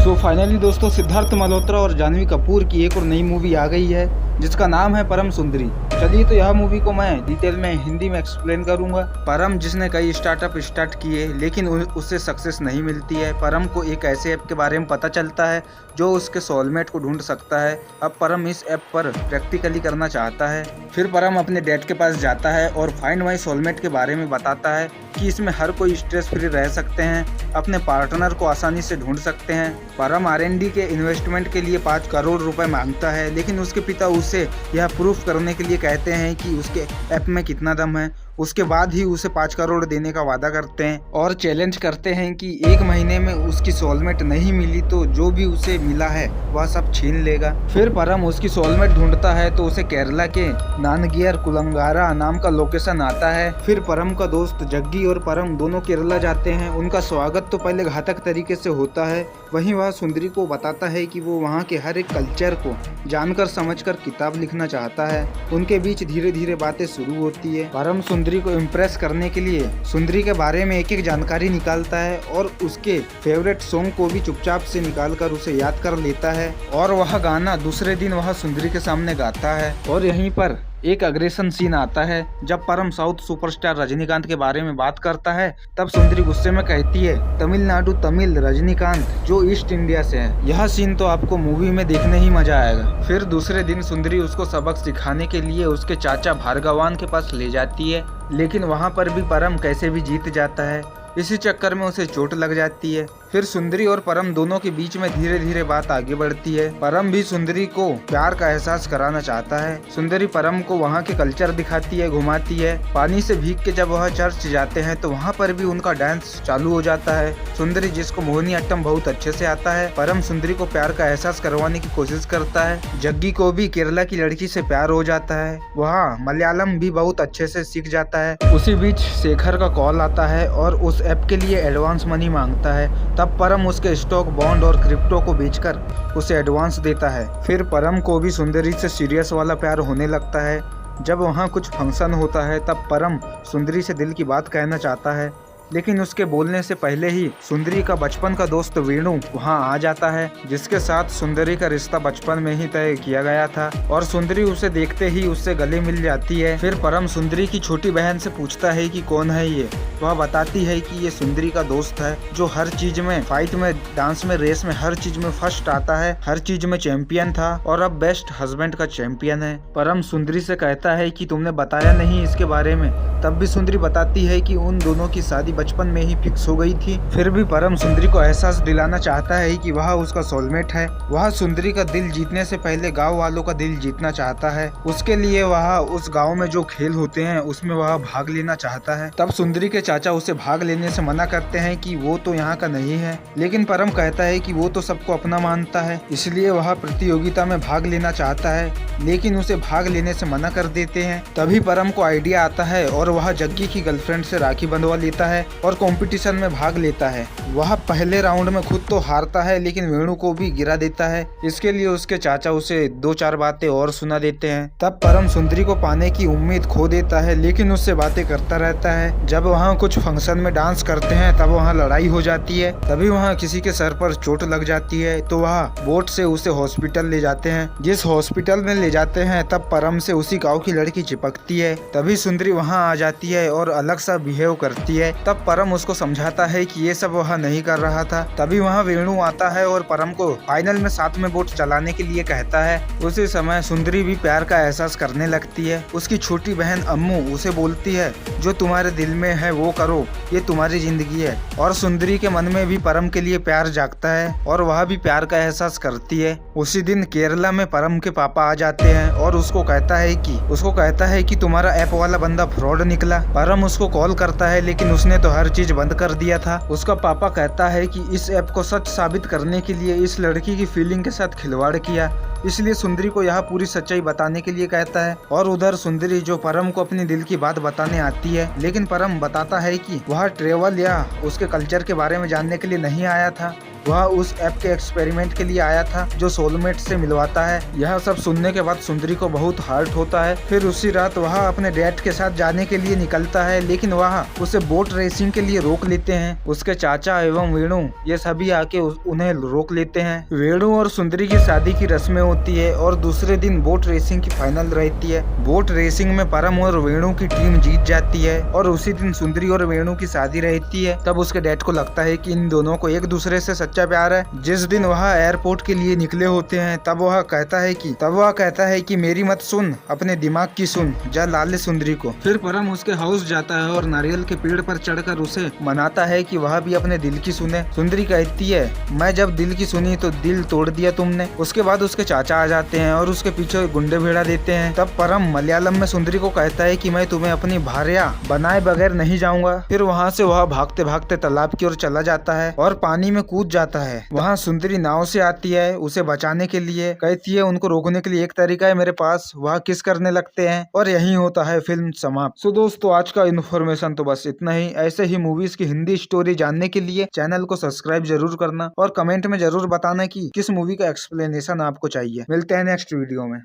So finally दोस्तों सिद्धार्थ मल्होत्रा और जानवी कपूर की एक और नई मूवी आ गई है जिसका नाम है परम सुंदरी। चलिए तो यह मूवी को मैं डिटेल में हिंदी में एक्सप्लेन करूंगा। परम जिसने कई स्टार्टअप स्टार्ट किए लेकिन उससे सक्सेस नहीं मिलती है। परम को एक ऐसे ऐप के बारे में पता चलता है जो उसके सोलमेट को ढूंढ सकता है। अब परम इस ऐप पर प्रैक्टिकली करना चाहता है। फिर परम अपने डैड के पास जाता है और फाइंड माई सोलमेट के बारे में बताता है कि इसमें हर कोई स्ट्रेस फ्री रह सकते हैं, अपने पार्टनर को आसानी से ढूंढ सकते हैं। परम R&D के इन्वेस्टमेंट के लिए 5 करोड़ रुपए मांगता है, लेकिन उसके पिता उसे यह प्रूफ करने के लिए कहते हैं कि उसके ऐप में कितना दम है। उसके बाद ही उसे 5 करोड़ देने का वादा करते हैं और चैलेंज करते हैं कि 1 महीने में उसकी सोलमेट नहीं मिली तो जो भी उसे मिला है वह सब छीन लेगा। फिर परम उसकी सोलमेट ढूंढता है तो उसे केरला के नानगियर कुलंगारा नाम का लोकेशन आता है। फिर परम का दोस्त जग्गी और परम दोनों केरला जाते हैं। उनका स्वागत तो पहले घातक तरीके से होता है, वहीं वह सुंदरी को बताता है कि वो वहाँ के हर एक कल्चर को जानकर समझकर किताब लिखना चाहता है। उनके बीच धीरे धीरे बातें शुरू होती है। परम सुंदरी को इम्प्रेस करने के लिए सुंदरी के बारे में एक एक जानकारी निकालता है और उसके फेवरेट सॉन्ग को भी चुपचाप से निकालकर उसे याद कर लेता है और वह गाना दूसरे दिन वह सुंदरी के सामने गाता है। और यहीं पर एक अग्रेशन सीन आता है। जब परम साउथ सुपरस्टार रजनीकांत के बारे में बात करता है तब सुंदरी गुस्से में कहती है तमिलनाडु तमिल रजनीकांत जो ईस्ट इंडिया से है। यह सीन तो आपको मूवी में देखने ही मजा आएगा। फिर दूसरे दिन सुंदरी उसको सबक सिखाने के लिए उसके चाचा भार्गवान के पास ले जाती है, लेकिन वहाँ पर भी परम कैसे भी जीत जाता है। इसी चक्कर में उसे चोट लग जाती है। फिर सुंदरी और परम दोनों के बीच में धीरे धीरे बात आगे बढ़ती है। परम भी सुंदरी को प्यार का एहसास कराना चाहता है। सुंदरी परम को वहाँ के कल्चर दिखाती है, घुमाती है। पानी से भीग के जब वह चर्च जाते हैं तो वहाँ पर भी उनका डांस चालू हो जाता है। सुंदरी जिसको मोहिनीअट्टम बहुत अच्छे से आता है, परम सुंदरी को प्यार का एहसास करवाने की कोशिश करता है। जग्गी को भी केरला की लड़की से प्यार हो जाता है, वह मलयालम भी बहुत अच्छे से सीख जाता है। उसी बीच शेखर का कॉल आता है और उस ऐप के लिए एडवांस मनी मांगता है। तब परम उसके स्टॉक बॉन्ड और क्रिप्टो को बेचकर उसे एडवांस देता है। फिर परम को भी सुंदरी से सीरियस वाला प्यार होने लगता है। जब वहाँ कुछ फंक्शन होता है तब परम सुंदरी से दिल की बात कहना चाहता है, लेकिन उसके बोलने से पहले ही सुंदरी का बचपन का दोस्त वेणु वहां आ जाता है, जिसके साथ सुंदरी का रिश्ता बचपन में ही तय किया गया था और सुंदरी उसे देखते ही उससे गले मिल जाती है। फिर परम सुंदरी की छोटी बहन से पूछता है कि कौन है ये। वह बताती है कि ये सुंदरी का दोस्त है जो हर चीज में, फाइट में, डांस में, रेस में, हर चीज में फर्स्ट आता है, हर चीज में चैंपियन था और अब बेस्ट हस्बैंड का चैंपियन है। परम सुंदरी से कहता है कि तुमने बताया नहीं इसके बारे में। तब भी सुंदरी बताती है कि उन दोनों की शादी बचपन में ही फिक्स हो गई थी। फिर भी परम सुंदरी को एहसास दिलाना चाहता है कि वह उसका सोलमेट है। वह सुंदरी का दिल जीतने से पहले गांव वालों का दिल जीतना चाहता है। उसके लिए वह उस गांव में जो खेल होते हैं उसमें वह भाग लेना चाहता है। तब सुंदरी के चाचा उसे भाग लेने से मना करते हैं कि वो तो यहाँ का नहीं है, लेकिन परम कहता है कि वो तो सबको अपना मानता है, इसलिए वह प्रतियोगिता में भाग लेना चाहता है, लेकिन उसे भाग लेने से मना कर देते हैं। तभी परम को आइडिया आता है और वह जग्गी की गर्लफ्रेंड से राखी बंधवा लेता है और कंपटीशन में भाग लेता है। वह पहले राउंड में खुद तो हारता है लेकिन वेणु को भी गिरा देता है। इसके लिए उसके चाचा उसे 2-4 बातें और सुना देते हैं। तब परम सुंदरी को पाने की उम्मीद खो देता है, लेकिन उससे बातें करता रहता है। जब वहाँ कुछ फंक्शन में डांस करते हैं तब वहाँ लड़ाई हो जाती है। तभी वहाँ किसी के सर पर चोट लग जाती है तो वह बोट से उसे हॉस्पिटल ले जाते हैं। जिस हॉस्पिटल में ले जाते हैं तब परम से उसी गाँव की लड़की चिपकती है। तभी सुंदरी वहाँ आ जाती है और अलग सा बिहेव करती है। तब परम उसको समझाता है कि ये सब वह नहीं कर रहा था। तभी वहाँ वेणु आता है और परम को फाइनल में साथ में बोट चलाने के लिए कहता है। उसी समय सुंदरी भी प्यार का एहसास करने लगती है। उसकी छोटी बहन अम्मू उसे बोलती है जो तुम्हारे दिल में है वो करो, ये तुम्हारी जिंदगी है। और सुंदरी के मन में भी परम के लिए प्यार जागता है और वह भी प्यार का एहसास करती है। उसी दिन केरला में परम के पापा आ जाते हैं और उसको कहता है कि तुम्हारा ऐप वाला बंदा फ्रॉड निकला। परम उसको कॉल करता है लेकिन उसने तो हर चीज बंद कर दिया था। उसका पापा कहता है कि इस ऐप को सच साबित करने के लिए इस लड़की की फीलिंग के साथ खिलवाड़ किया, इसलिए सुंदरी को यह पूरी सच्चाई बताने के लिए कहता है। और उधर सुंदरी जो परम को अपनी दिल की बात बताने आती है, लेकिन परम बताता है कि वह ट्रेवल या उसके कल्चर के बारे में जानने के लिए नहीं आया था, वह उस ऐप के एक्सपेरिमेंट के लिए आया था जो सोलमेट से मिलवाता है। यह सब सुनने के बाद सुंदरी को बहुत हर्ट होता है। फिर उसी रात वह अपने डैड के साथ जाने के लिए निकलता है, लेकिन वह उसे बोट रेसिंग के लिए रोक लेते हैं। उसके चाचा एवं वेणु ये सभी आके उन्हें रोक लेते हैं। वेणु और सुंदरी की शादी की रस्में होती है और दूसरे दिन बोट रेसिंग की फाइनल रहती है। बोट रेसिंग में परम और वेणु की टीम जीत जाती है और उसी दिन सुंदरी और वेणु की शादी रहती है। तब उसके डैड को लगता है कि इन दोनों को एक दूसरे से सच्चा प्यार है। जिस दिन वह एयरपोर्ट के लिए निकले होते हैं तब वह कहता है कि मेरी मत सुन, अपने दिमाग की सुन, जा ला ले सुंदरी को। फिर परम उसके हाउस जाता है और नारियल के पेड़ पर चढ़कर उसे मनाता है कि वह भी अपने दिल की सुने। सुंदरी कहती है, मैं जब दिल की सुनी तो दिल तोड़ दिया तुमने। उसके बाद उसके चाचा आ जाते हैं और उसके पीछे गुंडे भेड़ा देते हैं। तब परम मलयालम में सुंदरी को कहता है कि मैं तुम्हें अपनी भार्या बनाए बगैर नहीं जाऊंगा। फिर वहाँ से वह भागते भागते तालाब की ओर चला जाता है और पानी में कूद जाता है। वहाँ सुंदरी नाव से आती है उसे बचाने के लिए। कहती है उनको रोकने के लिए एक तरीका है मेरे पास। वह किस करने लगते हैं और यही होता है फिल्म समाप्त। सो दोस्तों, आज का इन्फॉर्मेशन तो बस इतना ही। ऐसे ही मूवीज की हिंदी स्टोरी जानने के लिए चैनल को सब्सक्राइब जरूर करना और कमेंट में जरूर बताना कि किस मूवी का एक्सप्लेनेशन आपको चाहिए। मिलते हैं नेक्स्ट वीडियो में।